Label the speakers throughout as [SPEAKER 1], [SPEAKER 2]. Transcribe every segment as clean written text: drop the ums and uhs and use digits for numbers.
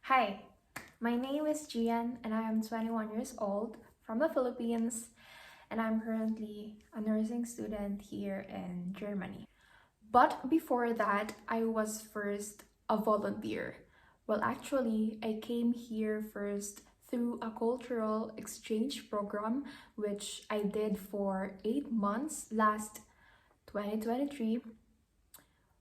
[SPEAKER 1] Hi, my name is Gian and I am 21 years old from the Philippines, and I'm currently a nursing student here in Germany. But before that, I was first a volunteer. Well, actually, I came here first through a cultural exchange program which I did for 8 months last 2023,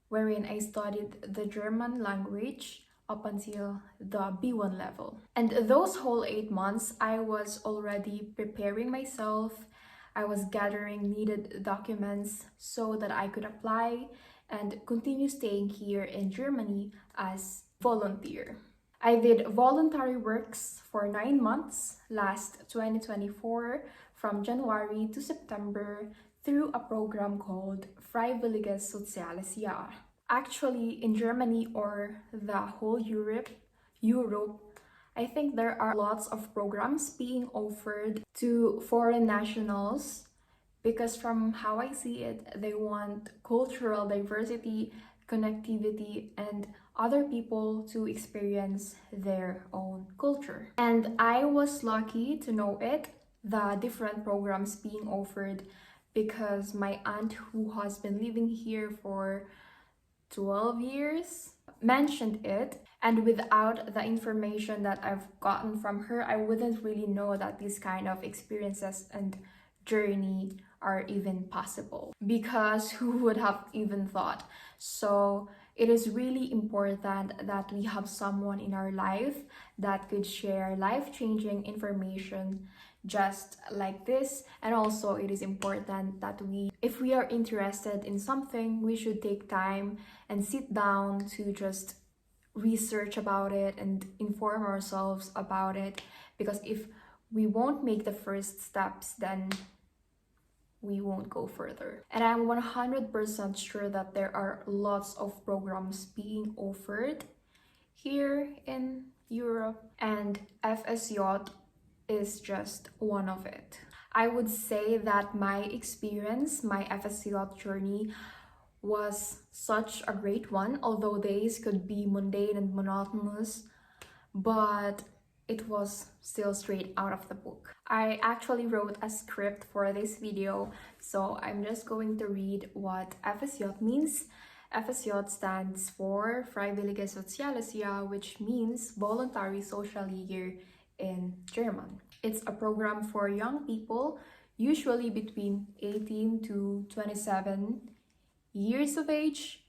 [SPEAKER 1] wherein I studied the German language up until the B1 level. And those whole 8 months, I was already preparing myself. I was gathering needed documents so that I could apply and continue staying here in Germany as volunteer. I did voluntary works for 9 months last 2024 from January to September through a program called Freiwilliges Soziales Jahr. Actually, in Germany or the whole Europe, I think there are lots of programs being offered to foreign nationals because from how I see it, they want cultural diversity, connectivity, and other people to experience their own culture. And I was lucky to know the different programs being offered, because my aunt, who has been living here for 12 years, mentioned it, and without the information that I've gotten from her, I wouldn't really know that these kind of experiences and journey are even possible, because who would have even thought? So it is really important that we have someone in our life that could share life-changing information just like this. And also it is important that if we are interested in something, we should take time and sit down to just research about it and inform ourselves about it, because if we won't make the first steps, then we won't go further. And I'm 100% sure that there are lots of programs being offered here in Europe, and FSJ is just one of it. I would say that my experience, my FSJ journey, was such a great one, although days could be mundane and monotonous, but it was still straight out of the book. I actually wrote a script for this video, so I'm just going to read what FSJ means. FSJ stands for Freiwilliges Soziales Jahr, which means Voluntary Social Year in German. It's a program for young people, usually between 18 to 27 years of age,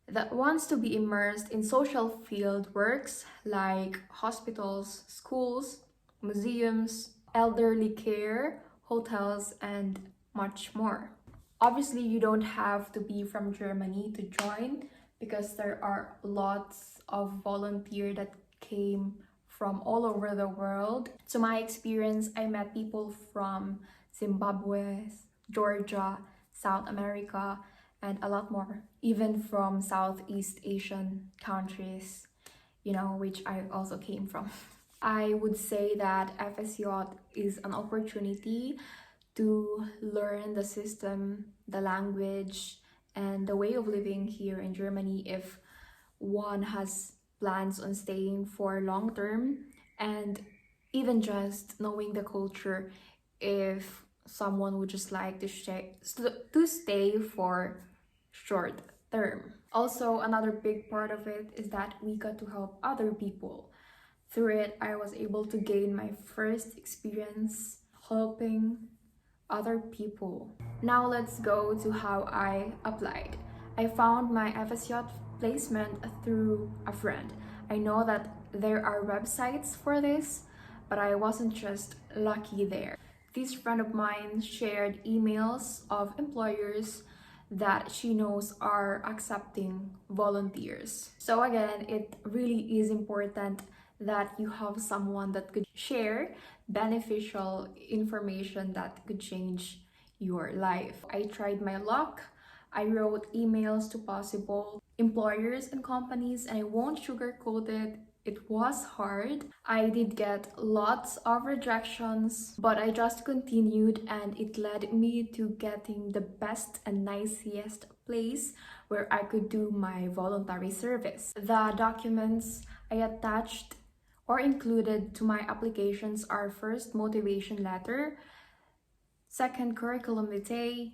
[SPEAKER 1] that wants to be immersed in social field works like hospitals, schools, museums, elderly care, hotels, and much more. Obviously, you don't have to be from Germany to join, because there are lots of volunteers that came from all over the world. To my experience, I met people from Zimbabwe, Georgia, South America, and a lot more, even from Southeast Asian countries, which I also came from. I would say that FSJ is an opportunity to learn the system, the language, and the way of living here in Germany if one has plans on staying for long term, and even just knowing the culture if someone would just like to stay for short term. Also, another big part of it is that we got to help other people. Through it, I was able to gain my first experience helping other people. Now let's go to how I applied. I found my FSJ placement through a friend. I know that there are websites for this, but I wasn't just lucky there. This friend of mine shared emails of employers that she knows are accepting volunteers. So again, it really is important that you have someone that could share beneficial information that could change your life. I tried my luck. I wrote emails to possible employers and companies, and I won't sugarcoat it. It was hard. I did get lots of rejections, but I just continued, and it led me to getting the best and nicest place where I could do my voluntary service. The documents I attached or included to my applications are first, motivation letter, second, curriculum vitae,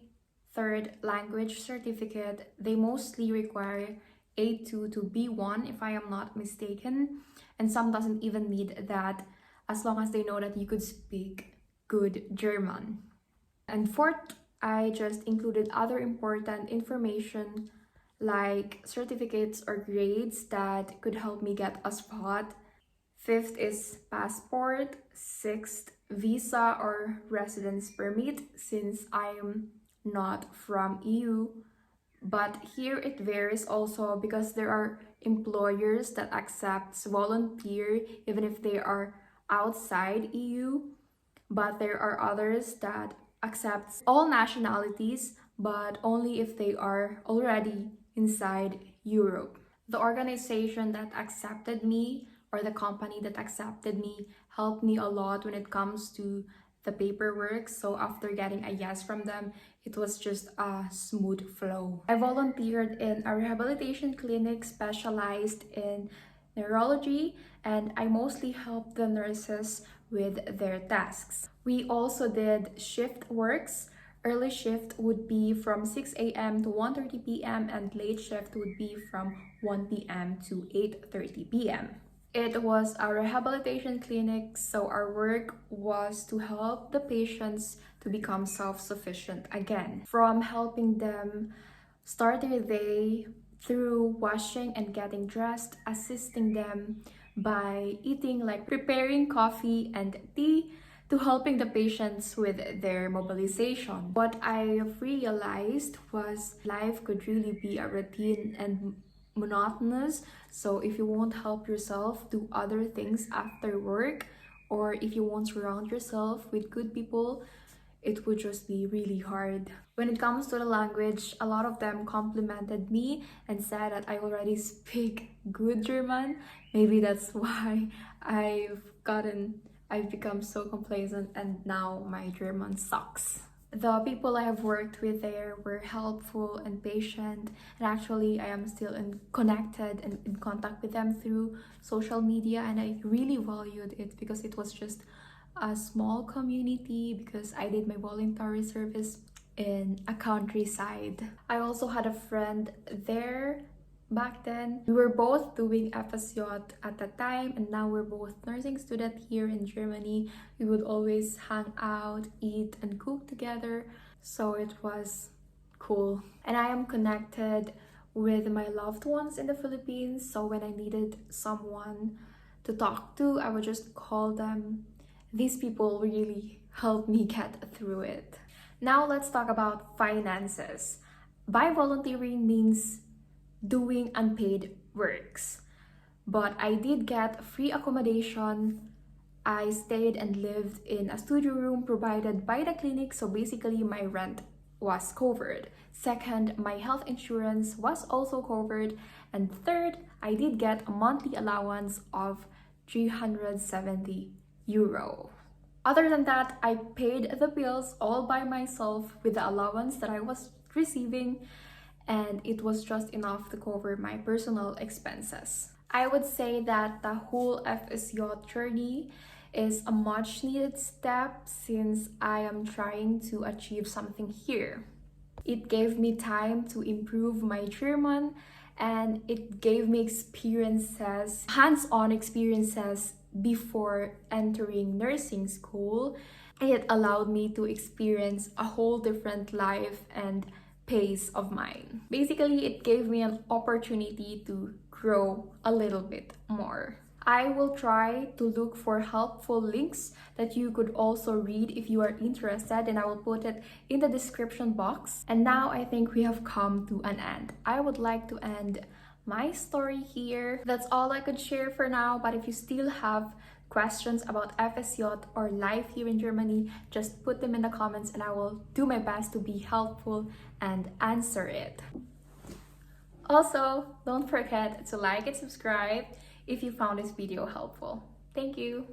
[SPEAKER 1] third, language certificate. They mostly require A2 to B1 if I am not mistaken, and some doesn't even need that as long as they know that you could speak good German. And fourth, I just included other important information like certificates or grades that could help me get a spot. Fifth is passport. Sixth, visa or residence permit, since I'm not from EU. But here it varies also because there are employers that accepts volunteer even if they are outside EU, but there are others that accepts all nationalities but only if they are already inside Europe. The organization that accepted me, or the company that accepted me, helped me a lot when it comes to the paperwork. So after getting a yes from them, it was just a smooth flow. I volunteered in a rehabilitation clinic specialized in neurology, and I mostly helped the nurses with their tasks. We also did shift works. Early shift would be from 6 a.m. to 1:30 p.m. and late shift would be from 1 p.m. to 8:30 p.m. It was a rehabilitation clinic, so our work was to help the patients to become self-sufficient again. From helping them start their day through washing and getting dressed, assisting them by eating, like preparing coffee and tea, to helping the patients with their mobilization. What I realized was life could really be a routine and monotonous. So if you won't help yourself do other things after work, or if you won't surround yourself with good people, it would just be really hard. When it comes to the language, a lot of them complimented me and said that I already speak good German. Maybe that's why I've become so complacent and now my German sucks. The people I have worked with there were helpful and patient, and actually I am still connected and in contact with them through social media, and I really valued it because it was just a small community, because I did my voluntary service in a countryside. I also had a friend there back then. We were both doing FSJ at the time, and now we're both nursing students here in Germany. We would always hang out, eat, and cook together, so it was cool. And I am connected with my loved ones in the Philippines, so when I needed someone to talk to, I would just call them. These people really helped me get through it. Now let's talk about finances. By volunteering means doing unpaid works, but I did get free accommodation. I stayed and lived in a studio room provided by the clinic, so basically my rent was covered. Second, my health insurance was also covered. And third, I did get a monthly allowance of 370 euro. Other than that, I paid the bills all by myself with the allowance that I was receiving, and it was just enough to cover my personal expenses. I would say that the whole FSJ journey is a much needed step since I am trying to achieve something here. It gave me time to improve my German, and it gave me experiences, hands-on experiences before entering nursing school. It allowed me to experience a whole different life and pace of mine. Basically, it gave me an opportunity to grow a little bit more. I will try to look for helpful links that you could also read if you are interested, and I will put it in the description box. And now I think we have come to an end. I would like to end my story here. That's all I could share for now, but if you still have questions about FSJ or life here in Germany, just put them in the comments and I will do my best to be helpful and answer it. Also, don't forget to like and subscribe if you found this video helpful. Thank you.